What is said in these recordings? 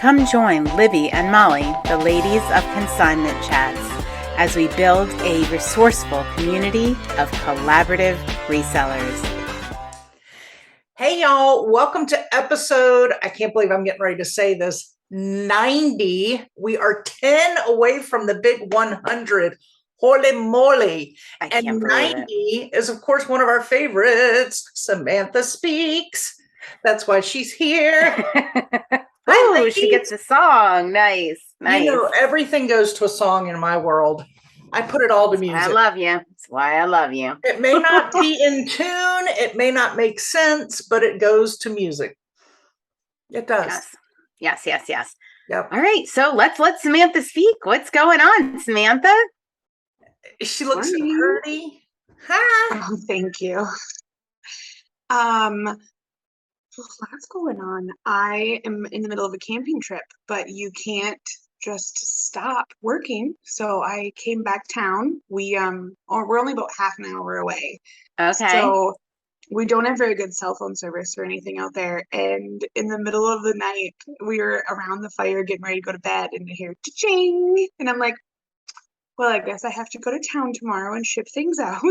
Come join Libby and Molly, the ladies of Consignment Chats, as we build a resourceful community of collaborative resellers. Hey y'all, welcome to episode, I can't believe I'm getting ready to say this, 90. We are 10 away from the big 100. Holy moly. And 90 is, of course, one of our favorites. Samantha speaks. That's why she's here. Oh, she gets a song. Nice. You know, everything goes to a song in my world. I put it all to music. I love you. That's why I love you. It may not be in tune. It may not make sense, but it goes to music. It does. Yes. Yep. All right. So let's let Samantha speak. What's going on, Samantha? She looks so pretty. Hi. Oh, thank you. What's going on? I am in the middle of a camping trip, but you can't just stop working. So I came back town. We're only about half an hour away. Okay. So we don't have very good cell phone service or anything out there. And in the middle of the night, we were around the fire getting ready to go to bed, and I hear cha-ching. And I'm like, well, I guess I have to go to town tomorrow and ship things out.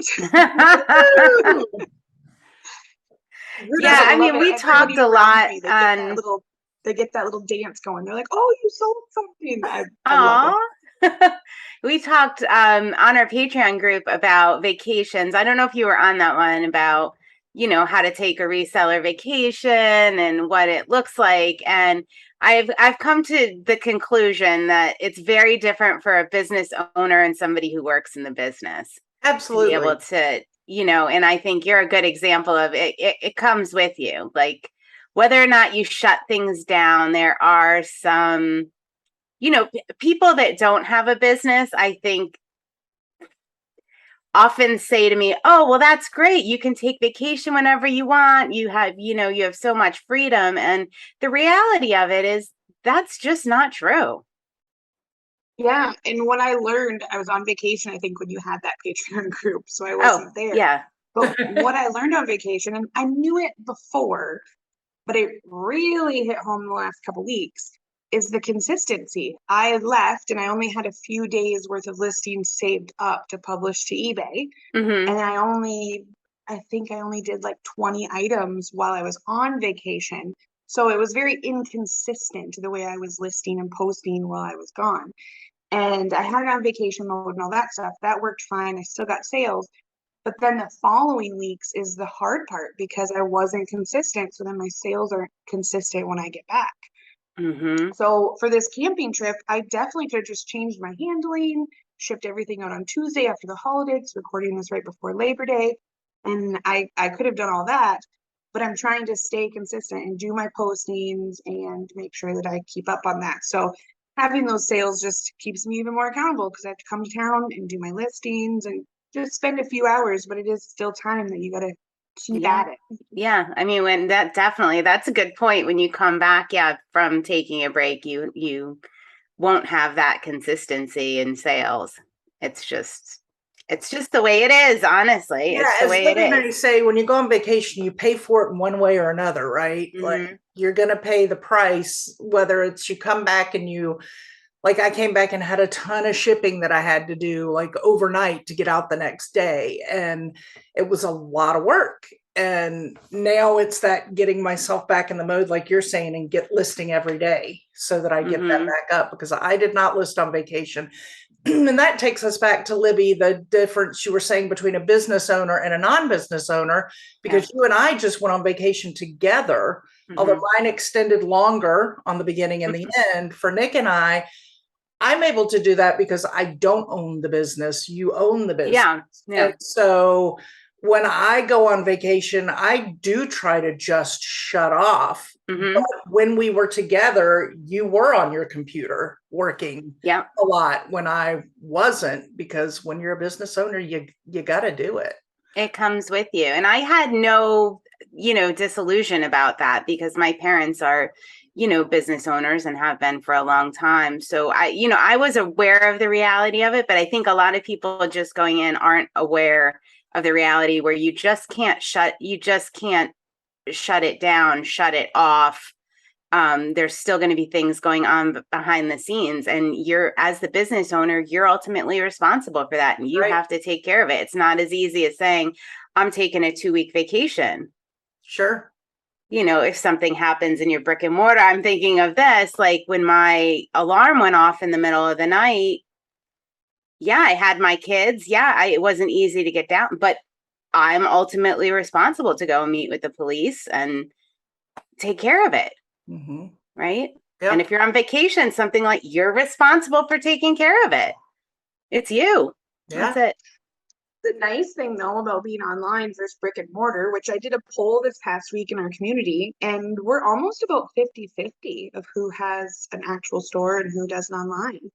Yeah, I mean, we talked a lot. They get that little dance going. They're like, "Oh, you sold something!" I love it. We talked on our Patreon group about vacations. I don't know if you were on that one about, how to take a reseller vacation and what it looks like. And I've come to the conclusion that it's very different for a business owner and somebody who works in the business. Absolutely. To be able to, and I think you're a good example of it. It comes with you. Like, whether or not you shut things down, there are some, people that don't have a business, I think, often say to me, oh, well, that's great. You can take vacation whenever you want. You have, you have so much freedom. And the reality of it is that's just not true. Yeah. And when I learned, I was on vacation, I think, when you had that Patreon group, so I wasn't there. Yeah. But what I learned on vacation, and I knew it before, but it really hit home the last couple of weeks, is the consistency. I left and I only had a few days worth of listings saved up to publish to eBay. Mm-hmm. And I think I only did like 20 items while I was on vacation. So it was very inconsistent to the way I was listing and posting while I was gone. And I had it on vacation mode and all that stuff. That worked fine. I still got sales. But then the following weeks is the hard part because I wasn't consistent. So then my sales aren't consistent when I get back. Mm-hmm. So for this camping trip, I definitely could have just changed my handling, shipped everything out on Tuesday after the holidays, recording this right before Labor Day. And I could have done all that, but I'm trying to stay consistent and do my postings and make sure that I keep up on that. So having those sales just keeps me even more accountable because I have to come to town and do my listings and just spend a few hours, but it is still time that you got to keep at it. Yeah. I mean, that's a good point. When you come back, from taking a break, you won't have that consistency in sales. It's just the way it is, honestly. Yeah, it's the way it is. They say, when you go on vacation, you pay for it in one way or another, right? Mm-hmm. Like, you're going to pay the price, whether it's you come back and like, I came back and had a ton of shipping that I had to do like overnight to get out the next day. And it was a lot of work. And now it's that getting myself back in the mode, like you're saying, and get listing every day so that I get that back up, because I did not list on vacation. And that takes us back to Libby, the difference you were saying between a business owner and a non-business owner, because you and I just went on vacation together, although mine extended longer on the beginning and the end. For Nick and I'm able to do that because I don't own the business. You own the business. Yeah. And so when I go on vacation, I do try to just shut off. But when we were together, you were on your computer working a lot when I wasn't, because when you're a business owner, you got to do it. It comes with you. And I had no, disillusion about that because my parents are, business owners and have been for a long time. So I was aware of the reality of it, but I think a lot of people just going in aren't aware of the reality where you just can't shut it down, shut it off, there's still going to be things going on behind the scenes, and as the business owner, you're ultimately responsible for that, and you have to take care of it. It's not as easy as saying, I'm taking a 2-week vacation. Sure. If something happens in your brick and mortar, I'm thinking of this, like when my alarm went off in the middle of the night. Yeah, I had my kids. Yeah, it wasn't easy to get down, but I'm ultimately responsible to go meet with the police and take care of it. Mm-hmm. Right. Yep. And if you're on vacation, something like, you're responsible for taking care of it. It's you. Yeah. That's it. The nice thing though about being online versus brick and mortar, which I did a poll this past week in our community, and we're almost about 50-50 of who has an actual store and who does it online.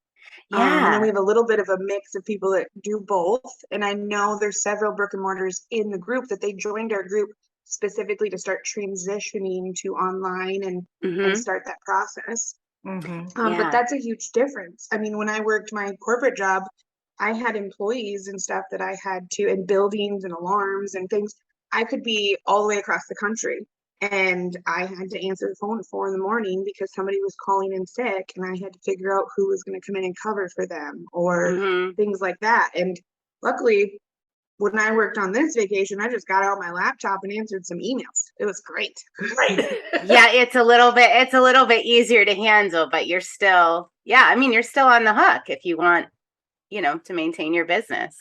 And then we have a little bit of a mix of people that do both. And I know there's several brick and mortars in the group that they joined our group specifically to start transitioning to online and start that process. But that's a huge difference. I mean, when I worked my corporate job, I had employees and stuff that I had to, and buildings and alarms and things. I could be all the way across the country, and I had to answer the phone at 4 a.m. because somebody was calling in sick, and I had to figure out who was going to come in and cover for them, or things like that. And luckily, when I worked on this vacation, I just got out my laptop and answered some emails. It was great. Right. Yeah, it's a little bit easier to handle, but you're still, you're still on the hook if you want, to maintain your business.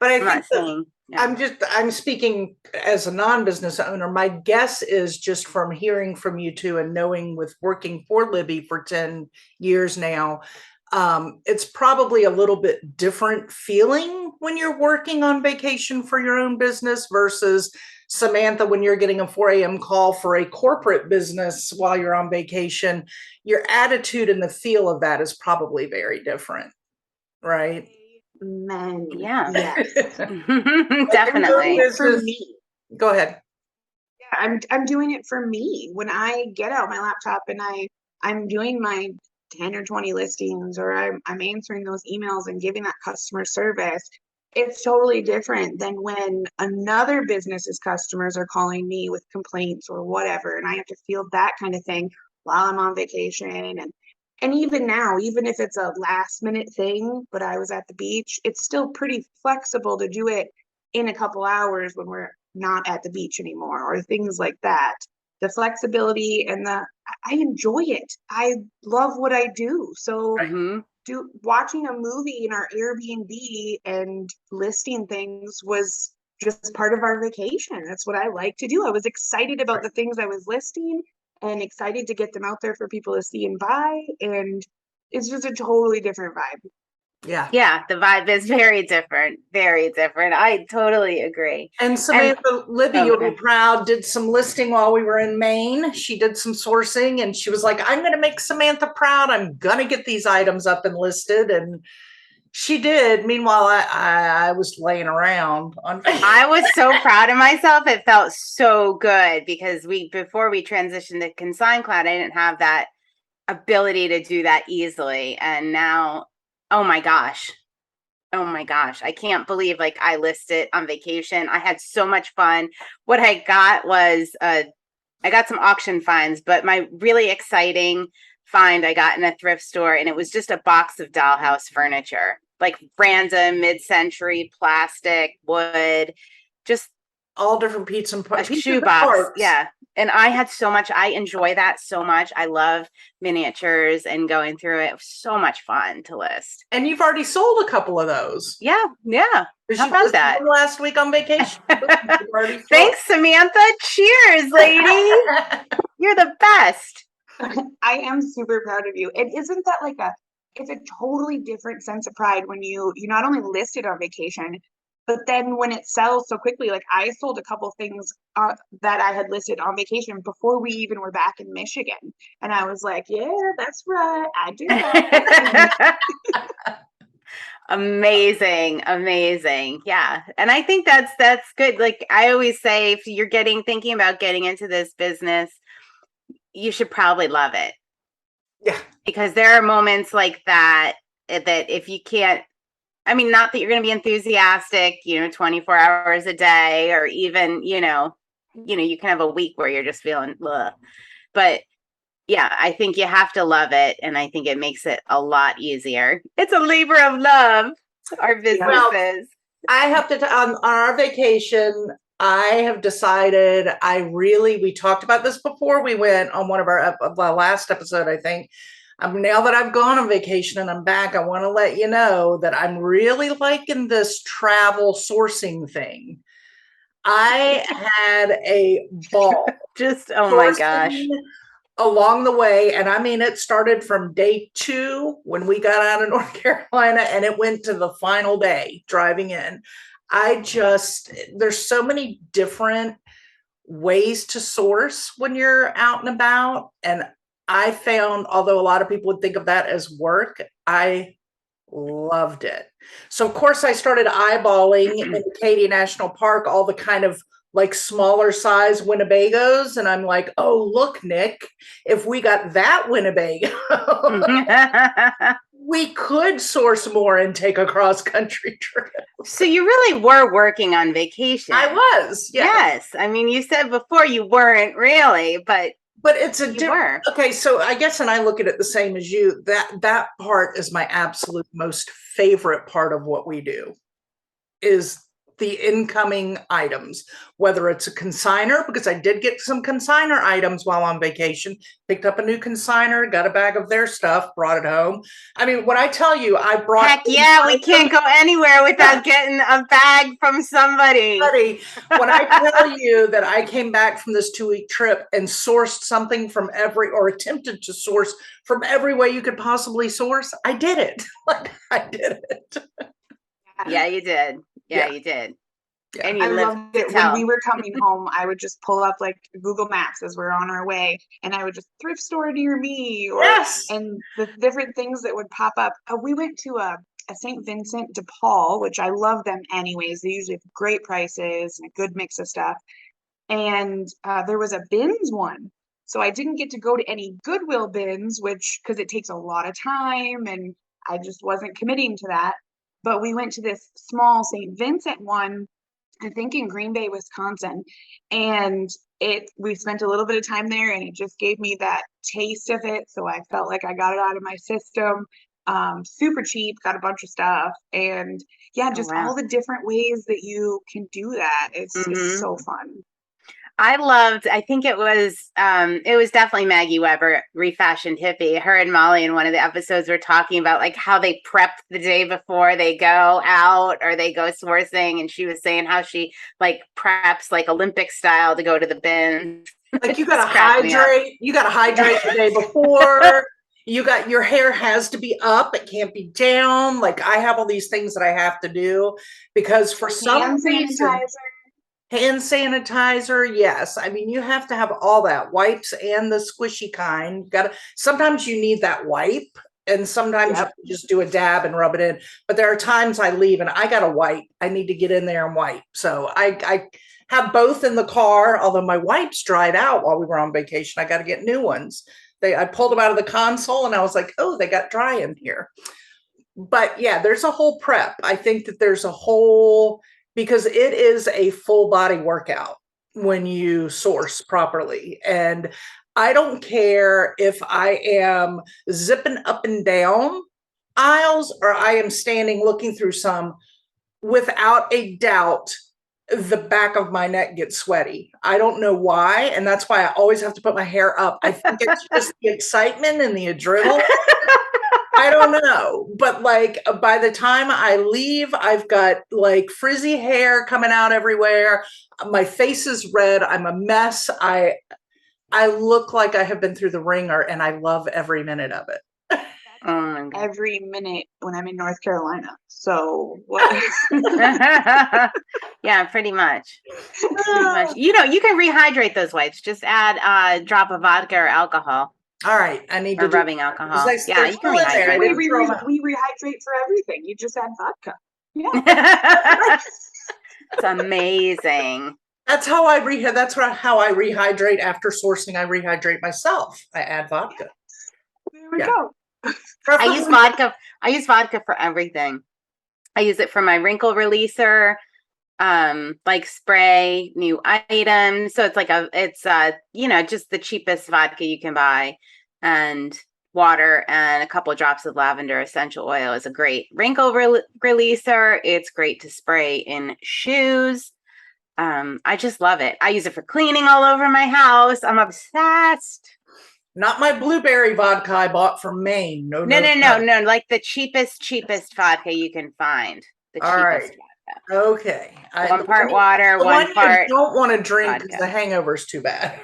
But I think I'm speaking as a non-business owner. My guess is, just from hearing from you two and knowing, with working for Libby for 10 years now, it's probably a little bit different feeling when you're working on vacation for your own business versus, Samantha, when you're getting a 4 a.m. call for a corporate business while you're on vacation. Your attitude and the feel of that is probably very different, right? Yeah. Yes. Definitely. For me. Go ahead. Yeah, I'm doing it for me. When I get out my laptop and I'm doing my 10 or 20 listings, or I'm answering those emails and giving that customer service, it's totally different than when another business's customers are calling me with complaints or whatever, and I have to field that kind of thing while I'm on vacation. And even now, even if it's a last minute thing, but I was at the beach, it's still pretty flexible to do it in a couple hours when we're not at the beach anymore, or things like that. The flexibility and I enjoy it. I love what I do. So watching a movie in our Airbnb and listing things was just part of our vacation. That's what I like to do. I was excited about the things I was listing and excited to get them out there for people to see and buy. And it's just a totally different vibe. Yeah, the vibe is very different. Very different. I totally agree. And Samantha, Libby, you'll be proud, did some listing while we were in Maine. She did some sourcing, and she was like, I'm going to make Samantha proud. I'm going to get these items up and listed. And she did. Meanwhile, I was laying around. I was so proud of myself. It felt so good because before we transitioned to Consign Cloud, I didn't have that ability to do that easily. And now, oh my gosh, I can't believe, like, I listed on vacation. I had so much fun. What I got was, I got some auction finds, but my really exciting find I got in a thrift store, and it was just a box of dollhouse furniture, like random mid-century plastic, wood, just all different pieces and parts. A shoebox. Yeah. And I enjoy that so much. I love miniatures and going through it. It was so much fun to list. And you've already sold a couple of those. Yeah. How about that? Last week on vacation. Thanks, Samantha. Cheers, lady. You're the best. I am super proud of you. And isn't that it's a totally different sense of pride when you not only listed on vacation, but then when it sells so quickly. Like, I sold a couple things that I had listed on vacation before we even were back in Michigan. And I was like, yeah, that's right. I do that. Amazing. Yeah. And I think that's good. Like I always say, if you're thinking about getting into this business, you should probably love it. Yeah. Because there are moments like that if you can't, not that you're going to be enthusiastic, 24 hours a day, or even, you can have a week where you're just feeling, ugh. But Yeah, I think you have to love it, and I think it makes it a lot easier. It's a labor of love, our Well, businesses. I have to, on our vacation, I have decided we talked about this before we went on one of the last episode, I think. Now that I've gone on vacation and I'm back, I want to let you know that I'm really liking this travel sourcing thing. I had a ball Just, oh my sourcing gosh. along the way. And I mean, it started from day 2 when we got out of North Carolina and it went to the final day driving in. There's so many different ways to source when you're out and about. And I found, although a lot of people would think of that as work, I loved it. So of course I started eyeballing in Katy National Park all the kind of like smaller size Winnebagos, and I'm like, oh look, Nick, if we got that Winnebago, we could source more and take a cross country trip. So you really were working on vacation. I was, yes. I mean, you said before you weren't really, but it's a different. Okay, so I guess, and I look at it the same as you. That part is my absolute most favorite part of what we do, is the incoming items, whether it's a consigner, because I did get some consigner items while on vacation, picked up a new consigner, got a bag of their stuff, brought it home. I mean, when I tell you I brought— Heck yeah, we can't go anywhere without getting a bag from somebody. When I tell you that I came back from this 2-week trip and sourced something from or attempted to source from every way you could possibly source, I did it. Like, I did it. Yeah, you did. Yeah, you did. Yeah. And you I lived loved it. When we were coming home, I would just pull up like Google Maps as we're on our way, and I would just thrift store near me, or and the different things that would pop up. We went to a St. Vincent de Paul, which I love them anyways. They usually have great prices and a good mix of stuff. And there was a bins one. So I didn't get to go to any Goodwill bins, because it takes a lot of time and I just wasn't committing to that. But we went to this small St. Vincent one, I think in Green Bay, Wisconsin. And we spent a little bit of time there and it just gave me that taste of it. So I felt like I got it out of my system. Super cheap, got a bunch of stuff. And yeah, just all the different ways that you can do that. It's so fun. I think it was definitely Maggie Weber, Refashioned Hippie. Her and Molly in one of the episodes were talking about like how they prep the day before they go out or they go sourcing. And she was saying how she like preps like Olympic style to go to the bin. Like you got to hydrate the day before. Your hair has to be up. It can't be down. Like I have all these things that I have to do because for some reason— hand sanitizer, yes. I mean, you have to have all that, wipes and the squishy kind. Sometimes you need that wipe, and sometimes you just do a dab and rub it in. But there are times I leave and I got to wipe. I need to get in there and wipe. So I have both in the car, although my wipes dried out while we were on vacation. I got to get new ones. I pulled them out of the console and I was like, oh, they got dry in here. But yeah, there's a whole prep. I think that there's a whole— because it is a full body workout when you source properly. And I don't care if I am zipping up and down aisles or I am standing looking through some, without a doubt, the back of my neck gets sweaty. I don't know why. And that's why I always have to put my hair up. I think it's just the excitement and the adrenaline. I don't know, but like by the time I leave, I've got like frizzy hair coming out everywhere. My face is red. I'm a mess. I look like I have been through the ringer, and I love every minute of it. Every minute when I'm in North Carolina. So what? Yeah, pretty much. You know, you can rehydrate those wipes. Just add a drop of vodka or alcohol. All right, I need to rubbing alcohol. Yeah, you can rehydrate. We rehydrate for everything. You just add vodka. Yeah, it's amazing. That's how I how I rehydrate after sourcing. I rehydrate myself. I add vodka. There we go. I use vodka for everything. I use it for my wrinkle releaser, like spray new items. So it's like it's just the cheapest vodka you can buy. and water and a couple of drops of lavender essential oil is a great wrinkle releaser. It's great to spray in shoes. I just love it. I use it for cleaning all over my house. I'm obsessed. Not my blueberry vodka I bought from Maine. No. No. Like the cheapest vodka you can find. The All cheapest right. vodka. Okay. One part water, one part. You don't want to drink because vodka. the hangover's too bad.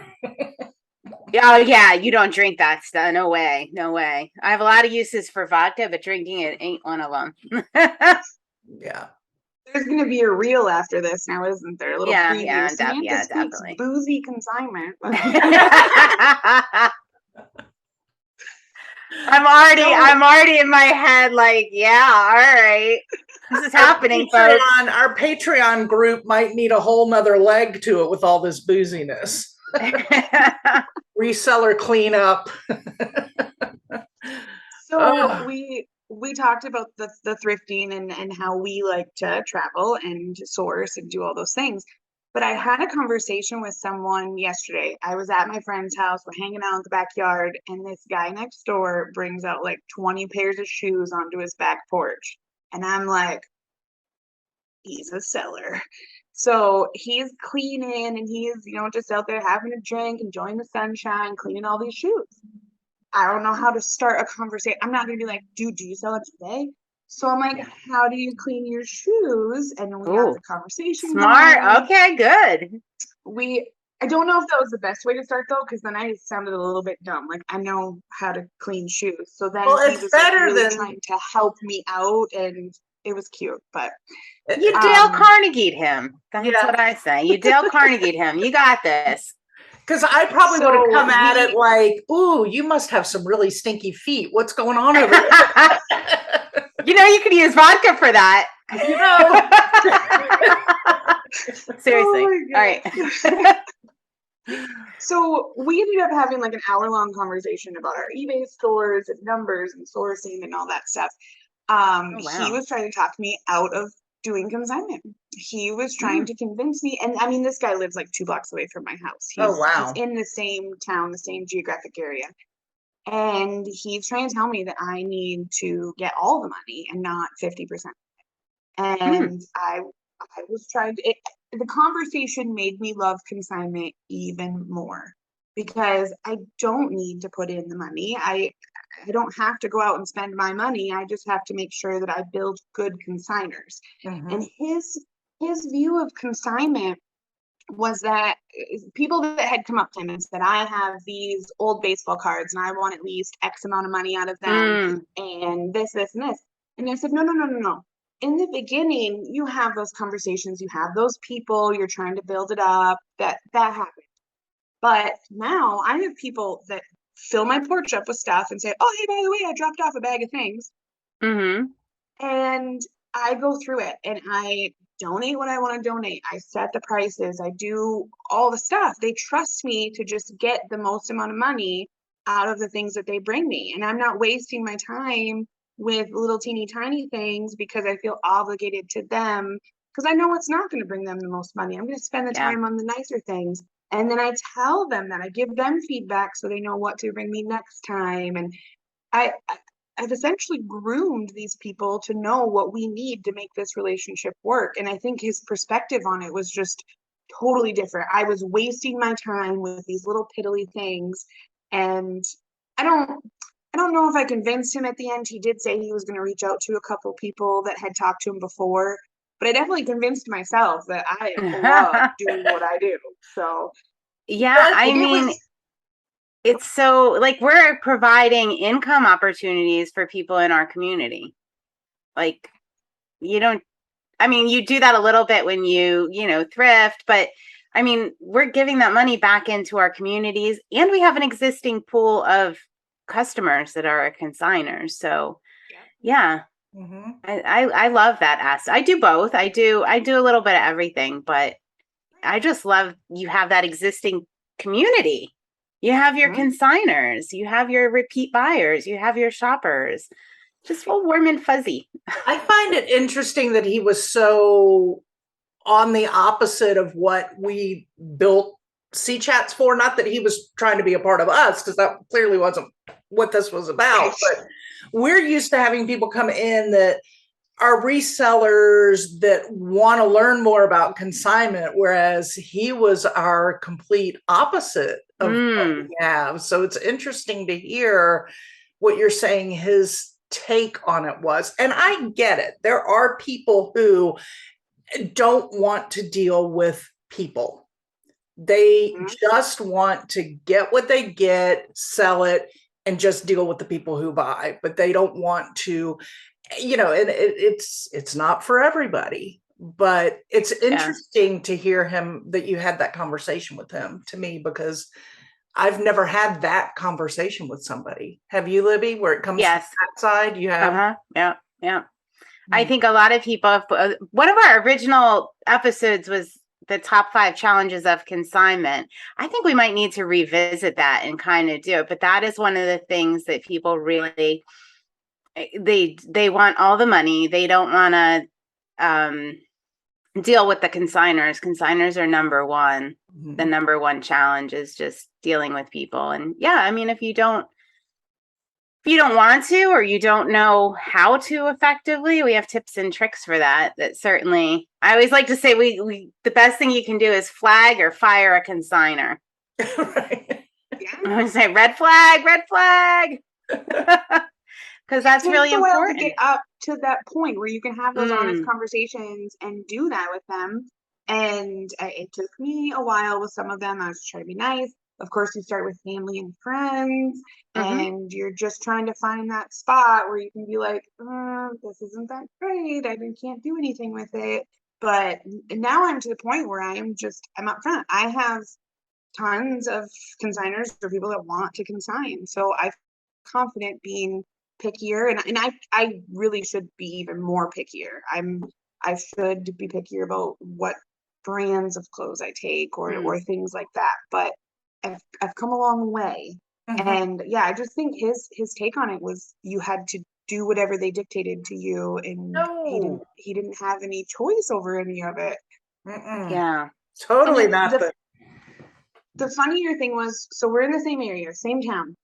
Oh yeah, you don't drink that stuff. No way. I have a lot of uses for vodka, but drinking it ain't one of them. Yeah. There's going to be a reel after this now, isn't there? A little preview. Samantha speaks definitely. boozy consignment. I'm already in my head like, yeah, all right. This is happening, folks. Our Patreon group might need a whole nother leg to it with all this booziness. Reseller cleanup. So we talked about the thrifting and how we like to travel and source and do all those things. But I had a conversation with someone yesterday. I was at my friend's house. We're hanging out in the backyard, and this guy next door brings out like 20 pairs of shoes onto his back porch. And I'm like, he's a seller. So he's cleaning and he's, just out there having a drink, enjoying the sunshine, cleaning all these shoes. I don't know how to start a conversation. I'm not going to be like, dude, do you sell it today? So I'm like, how do you clean your shoes? And then we have the conversation. Smart. Going. Okay, good. I don't know if that was the best way to start though, because then I sounded a little bit dumb. Like I know how to clean shoes. So then he was better really trying to help me out, and it was cute. But you Dale Carnegie'd him. That's what I say. You Dale Carnegie'd him. You got this. Because I probably would have come at it like, ooh, you must have some really stinky feet. What's going on over there? You could use vodka for that. Seriously. Oh all right. So we ended up having like an hour-long conversation about our eBay stores and numbers and sourcing and all that stuff. He was trying to talk me out of doing consignment. He was trying to convince me, and I mean, this guy lives like 2 blocks away from my house. He's in the same town, the same geographic area. And he's trying to tell me that I need to get all the money and not 50%. And I was trying to, the conversation made me love consignment even more because I don't need to put in the money. I don't have to go out and spend my money. I just have to make sure that I build good consigners. And his view of consignment was that people that had come up to him and said, I have these old baseball cards and I want at least X amount of money out of them and this and this. And I said, no. In the beginning, you have those conversations, you have those people, you're trying to build it up, that happened. But now I have people that fill my porch up with stuff and say, oh, hey, by the way, I dropped off a bag of things. And I go through it and I donate what I want to donate. I set the prices. I do all the stuff. They trust me to just get the most amount of money out of the things that they bring me. And I'm not wasting my time with little teeny tiny things because I feel obligated to them because I know it's not going to bring them the most money. I'm going to spend the time on the nicer things. And then I tell them that I give them feedback so they know what to bring me next time. And I've essentially groomed these people to know what we need to make this relationship work. And I think his perspective on it was just totally different. I was wasting my time with these little piddly things. And I don't know if I convinced him at the end. He did say he was going to reach out to a couple people that had talked to him before, but I definitely convinced myself that I love doing what I do. So yeah, I mean, it's so like we're providing income opportunities for people in our community. Like you do that a little bit when you thrift, but I mean, we're giving that money back into our communities and we have an existing pool of customers that are consigners. So yeah. I love that aspect. I do both. I do a little bit of everything, but I just love you have that existing community. You have your consigners, you have your repeat buyers, you have your shoppers. Just feel warm and fuzzy. I find it interesting that he was so on the opposite of what we built see chats for. Not that he was trying to be a part of us, because that clearly wasn't what this was about. But we're used to having people come in that are resellers that want to learn more about consignment, whereas he was our complete opposite of what we have. So it's interesting to hear what you're saying his take on it was. And I get it. There are people who don't want to deal with people. They just want to get what they get, sell it, and just deal with the people who buy. But they don't want to, and it's not for everybody. But it's interesting to hear him, that you had that conversation with him, to me, because I've never had that conversation with somebody. Have you, Libby, where it comes from that side? You have? Yeah. I think a lot of people, one of our original episodes was the top 5 challenges of consignment. I think we might need to revisit that and kind of do it. But that is one of the things that people really, they want all the money. They don't want to deal with the consigners. Consigners are number one. The number one challenge is just dealing with people. And I mean, if you don't want to, or you don't know how to effectively, we have tips and tricks for that. That certainly, I always like to say, we the best thing you can do is flag or fire a consigner. Right. I would say red flag. Because that's really important. To get up to that point where you can have those honest conversations and do that with them. And it took me a while with some of them. I was trying to be nice. Of course, you start with family and friends, and you're just trying to find that spot where you can be like, this isn't that great. I can't do anything with it. But now I'm to the point where I'm up front. I have tons of consigners or people that want to consign. So I'm confident being pickier, and I really should be even more pickier. I should be pickier about what brands of clothes I take or things like that. But I've come a long way. And I just think his take on it was you had to do whatever they dictated to you, and he didn't have any choice over any of it. Yeah, totally not. The funnier thing was, so we're in the same area, same town,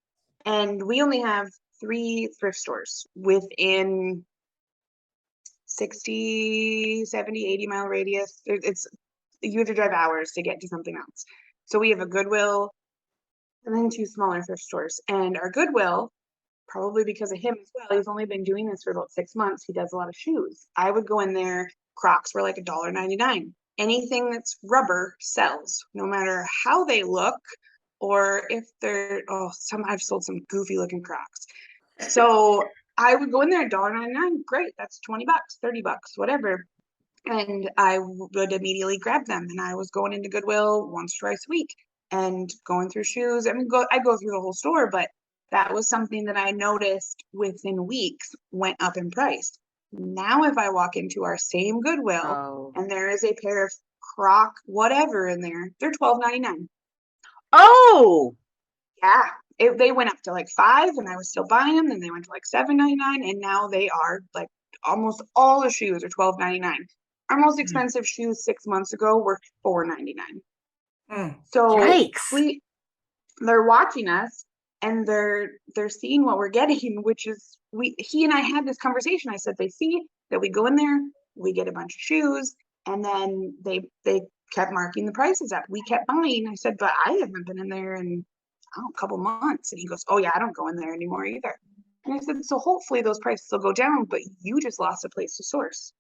and we only have 3 thrift stores within 60, 70, 80 mile radius. You have to drive hours to get to something else. So we have a Goodwill and then 2 smaller thrift stores. And our Goodwill, probably because of him as well, he's only been doing this for about 6 months. He does a lot of shoes. I would go in there, Crocs were like $1.99. Anything that's rubber sells, no matter how they look, or if they're, I've sold some goofy looking Crocs. So I would go in there, $1.99. Great. That's $20, $30, whatever. And I would immediately grab them. And I was going into Goodwill once, twice a week and going through shoes. I go through the whole store, but that was something that I noticed within weeks went up in price. Now, if I walk into our same Goodwill and there is a pair of Croc whatever in there, they're $12.99. Oh, yeah. They went up to like $5, and I was still buying them. Then they went to like $7.99, and now they are like almost all the shoes are $12.99. Our most expensive shoes 6 months ago were $4.99. So yikes. They're watching us, and they're seeing what we're getting, which is he and I had this conversation. I said, they see that we go in there, we get a bunch of shoes, and then they kept marking the prices up. We kept buying. I said, but I haven't been in there in a couple months. And he goes, oh yeah, I don't go in there anymore either. And I said, so hopefully those prices will go down, but you just lost a place to source.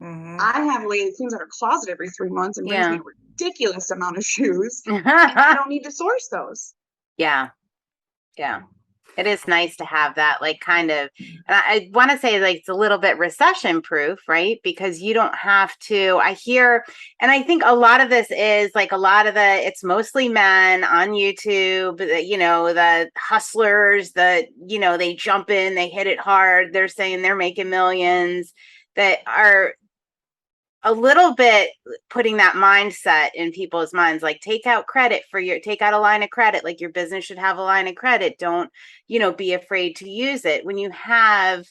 I have ladies things in our closet every 3 months and brings me a ridiculous amount of shoes. And I don't need to source those. Yeah. It is nice to have that, like, kind of, I want to say, like, it's a little bit recession proof, right? Because you don't have to, I hear, and I think a lot of this is like it's mostly men on YouTube, the hustlers that, they jump in, they hit it hard. They're saying they're making millions, that are a little bit putting that mindset in people's minds, like take out a line of credit, like your business should have a line of credit. Don't, be afraid to use it. When you have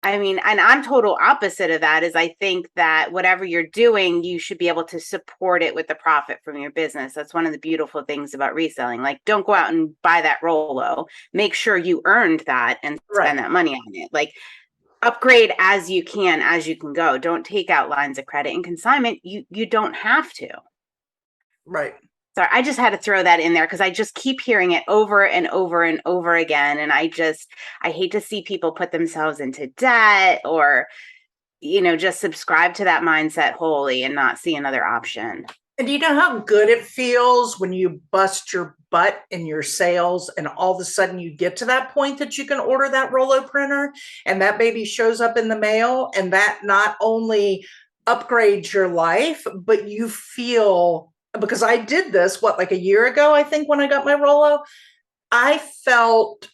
I mean, and I'm total opposite of that. Is I think that whatever you're doing, you should be able to support it with the profit from your business. That's one of the beautiful things about reselling. Like, don't go out and buy that Rolo. Make sure you earned that and spend that money on it. Like, upgrade as you can go. Don't take out lines of credit. In consignment, you don't have to. Right. Sorry, I just had to throw that in there because I just keep hearing it over and over and over again. And I hate to see people put themselves into debt or, just subscribe to that mindset wholly and not see another option. And do you know how good it feels when you bust your butt in your sales and all of a sudden you get to that point that you can order that Rolo printer and that baby shows up in the mail, and that not only upgrades your life, but you feel, because I did this, like a year ago, I think, when I got my Rolo, I felt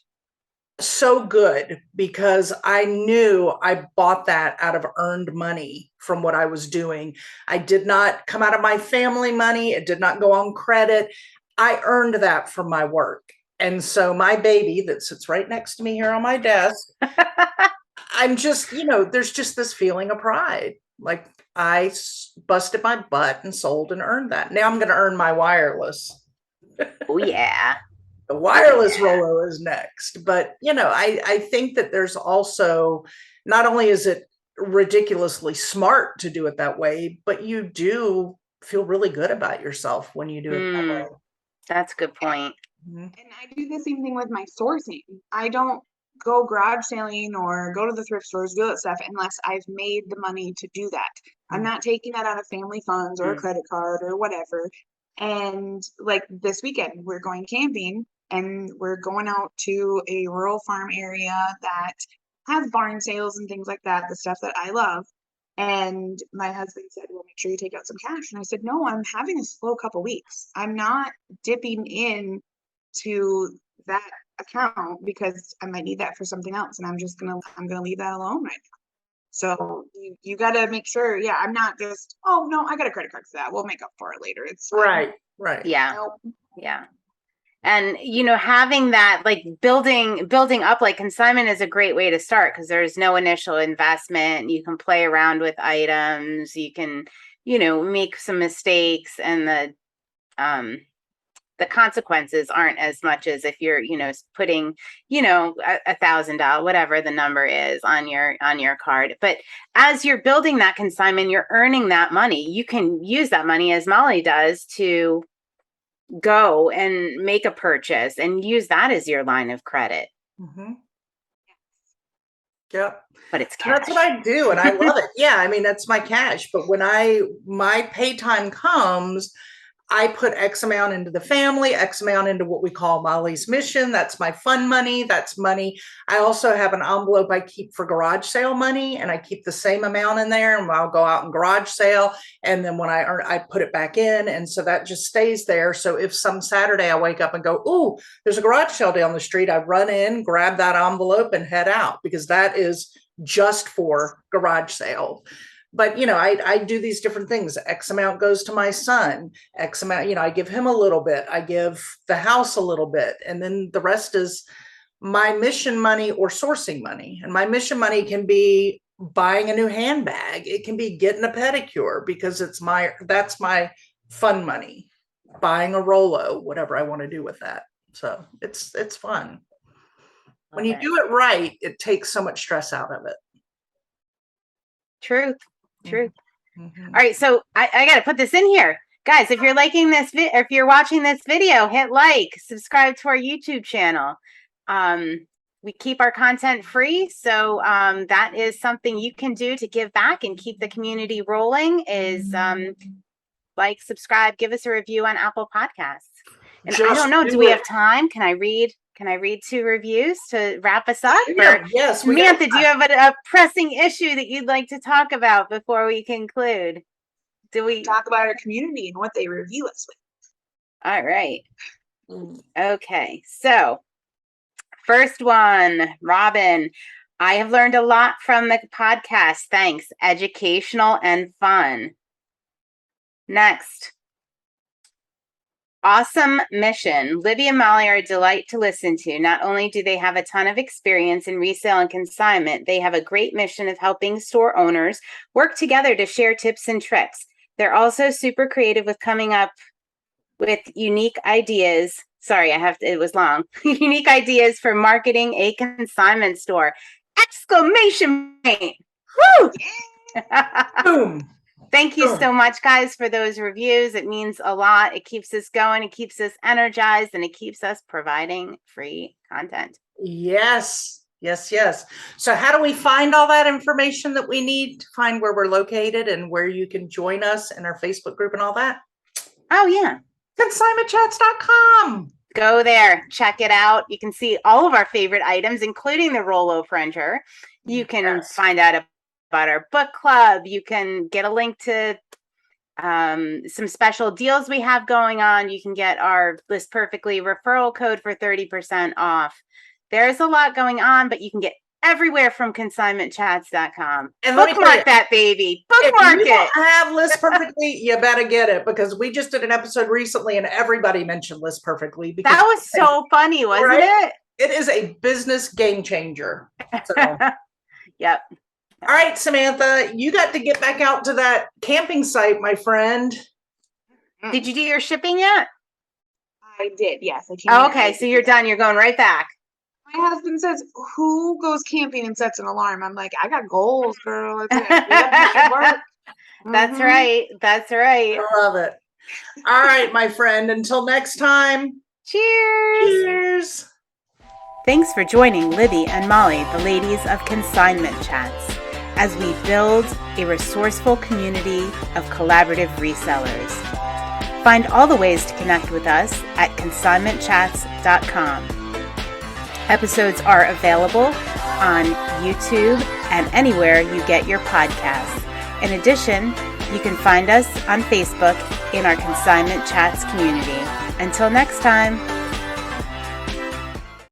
so good because I knew I bought that out of earned money from what I was doing. I did not come out of my family money. It did not go on credit. I earned that from my work. And so my baby that sits right next to me here on my desk, I'm just, there's just this feeling of pride. Like, I busted my butt and sold and earned that. Now I'm going to earn my wireless. Oh, yeah. The wireless Rolo is next. But, I think that there's also, not only is it ridiculously smart to do it that way, but you do feel really good about yourself when you do it that way. That's a good point. And I do the same thing with my sourcing. I don't go garage selling or go to the thrift stores, do that stuff unless I've made the money to do that. I'm not taking that out of family funds or a credit card or whatever. And like this weekend, we're going camping and we're going out to a rural farm area that has barn sales and things like that, the stuff that I love. And my husband said, well, make sure you take out some cash. And I said, no, I'm having a slow couple weeks. I'm not dipping in to that account because I might need that for something else. And I'm gonna leave that alone right now. So you got to make sure. Yeah. I'm not just, oh no, I got a credit card for that. We'll make up for it later. It's fine. Right. Yeah. Nope. Yeah. And, having that, like building up, like consignment is a great way to start because there's no initial investment. You can play around with items. You can, make some mistakes, and the consequences aren't as much as if you're, putting, $1,000, whatever the number is on your card. But as you're building that consignment, you're earning that money. You can use that money, as Molly does, to go and make a purchase and use that as your line of credit. Mm-hmm. Yep. But it's cash. That's what I do. And I love it. Yeah. I mean, that's my cash. But when my pay time comes, I put X amount into the family, X amount into what we call Molly's mission. That's my fun money. That's money. I also have an envelope I keep for garage sale money, and I keep the same amount in there, and I'll go out and garage sale. And then when I earn, I put it back in. And so that just stays there. So if some Saturday I wake up and go, oh, there's a garage sale down the street, I run in, grab that envelope and head out, because that is just for garage sale. But, I do these different things. X amount goes to my son, X amount, I give him a little bit. I give the house a little bit. And then the rest is my mission money or sourcing money. And my mission money can be buying a new handbag. It can be getting a pedicure, because that's my fun money, buying a Rolo, whatever I want to do with that. So it's fun. When you do it right, it takes so much stress out of it. Truth. Mm-hmm. All right, so I got to put this in here, guys. If you're liking this if you're watching this video, hit like, subscribe to our YouTube channel. We keep our content free, so that is something you can do to give back and keep the community rolling. Is like, subscribe, give us a review on Apple Podcasts. And I don't know, do we have time? Can I read 2 reviews to wrap us up? Yeah, yes. Samantha, do you have a pressing issue that you'd like to talk about before we conclude? Do we talk about our community and what they review us with? All right. Okay. So first one, Robin, I have learned a lot from the podcast. Thanks. Educational and fun. Next, Awesome mission. Libby and Molly are a delight to listen to. Not only do they have a ton of experience in resale and consignment, they have a great mission of helping store owners work together to share tips and tricks. They're also super creative with coming up with unique ideas. Sorry, it was long. Unique ideas for marketing a consignment store. Exclamation point. Woo! Boom. Thank you so much, guys, for those reviews. It means a lot. It keeps us going. It keeps us energized, and it keeps us providing free content. Yes. So how do we find all that information that we need to find where we're located and where you can join us in our Facebook group and all that? Oh, yeah. Consignmentchats.com. Go there. Check it out. You can see all of our favorite items, including the Rollo printer. You can find out about our book club. You can get a link to some special deals we have going on. You can get our List Perfectly referral code for 30% off. There's a lot going on, but you can get everywhere from consignmentchats.com. And bookmark that baby. Bookmark it. If you don't have List Perfectly, you better get it, because we just did an episode recently and everybody mentioned List Perfectly. Because that was so funny, wasn't it? It is a business game changer. So. Yep. All right, Samantha, you got to get back out to that camping site, my friend. Did you do your shipping yet? I did, yes. Okay, so you're done. You're going right back. My husband says, who goes camping and sets an alarm? I'm like, I got goals, girl. That's right. That's right. I love it. All right, my friend. Until next time. Cheers. Cheers. Thanks for joining Libby and Molly, the ladies of Consignment Chats, as we build a resourceful community of collaborative resellers. Find all the ways to connect with us at consignmentchats.com. Episodes are available on YouTube and anywhere you get your podcasts. In addition, you can find us on Facebook in our Consignment Chats community. Until next time.